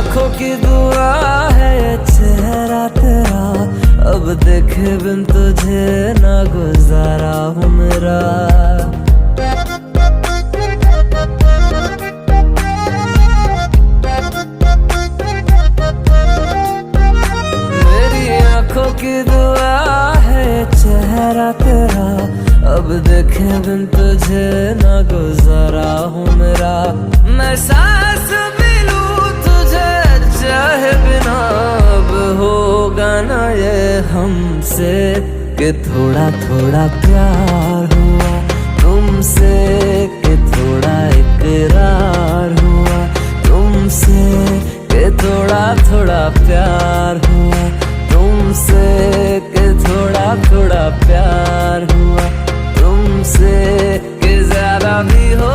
आंखों की दुआ है ये चेहरा तेरा, अब देखे बिन तुझे ना गुजारा हूँ मेरा। मेरी आंखों की दुआ है ये चेहरा तेरा, अब देखे बिन तुझे ना गुजारा हूँ मेरा। मैं सांस भी लूं तुझे चाहे बिना, अब होगा ना ये हमसे कि थोड़ा थोड़ा प्यार हुआ तुमसे, कि